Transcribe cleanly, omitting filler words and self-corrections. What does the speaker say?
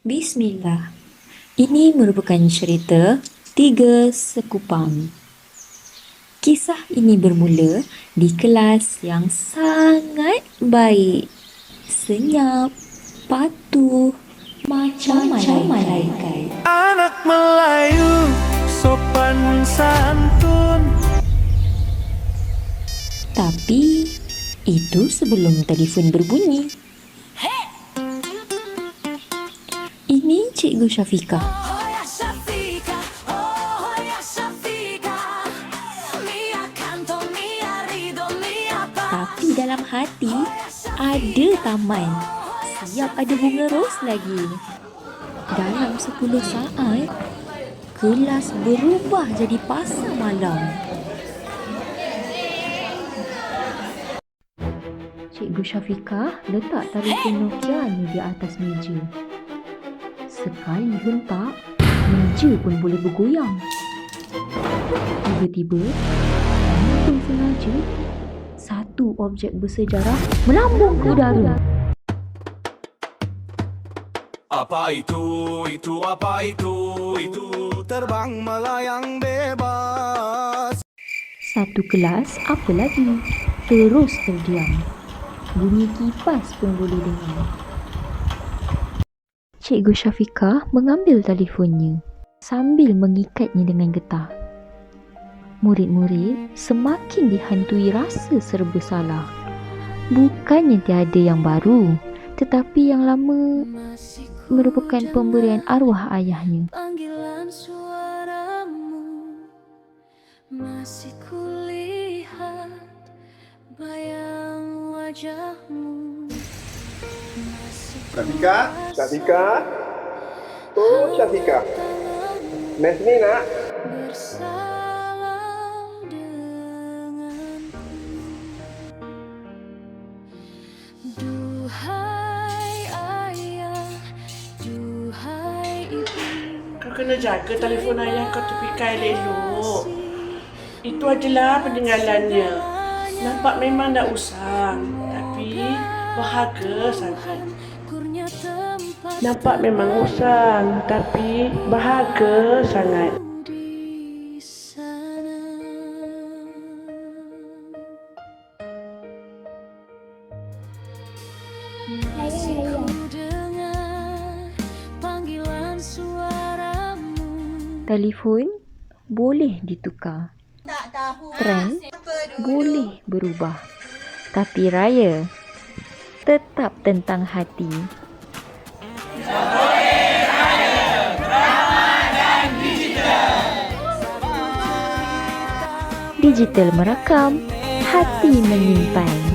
Bismillah. Ini merupakan cerita Tiga Sekupang. Kisah ini bermula di kelas yang sangat baik, senyap, patuh, macam malaikat. Anak Melayu sopan santun. Tapi itu sebelum telefon berbunyi. Ini Cikgu Syafiqah. Tapi dalam hati ada taman. Siap ada bunga ros lagi. Dalam 10 saat, kelas berubah jadi pasar malam. Cikgu Syafiqah letak telefon Nokia-nya di atas meja. Sekali hentak, meja pun boleh bergoyang. Tiba-tiba, tanpa sengaja, satu objek bersejarah melambung ke udara. Apa itu apa itu terbang melayang bebas. Satu kelas, apa lagi? Terus terdiam. Bunyi kipas pun boleh dengar. Cikgu Syafiqah mengambil telefonnya sambil mengikatnya dengan getah. Murid-murid semakin dihantui rasa serba salah. Bukannya tiada yang baru, tetapi yang lama merupakan pemberian arwah ayahnya. Panggilan suaramu masih kulihat bayang wajahmu. Syafiqah. Oh, Syafiqah. Mes ni nak. Bersalam denganku. Duhai ayah, duhai ibu. Kau kena jaga telefon ayah kau tepikan elok-elok. Itu adalah peninggalannya. Nampak memang dah usang, tapi bahagia sangat. Kurnia tempat Nampak memang usang, tapi bahagia sangat. di sana. Masih ku dengar panggilan suaramu. Telefon boleh ditukar. Trend boleh berubah. Tapi raya tetap tentang hati. Digital merekam, hati menyimpan.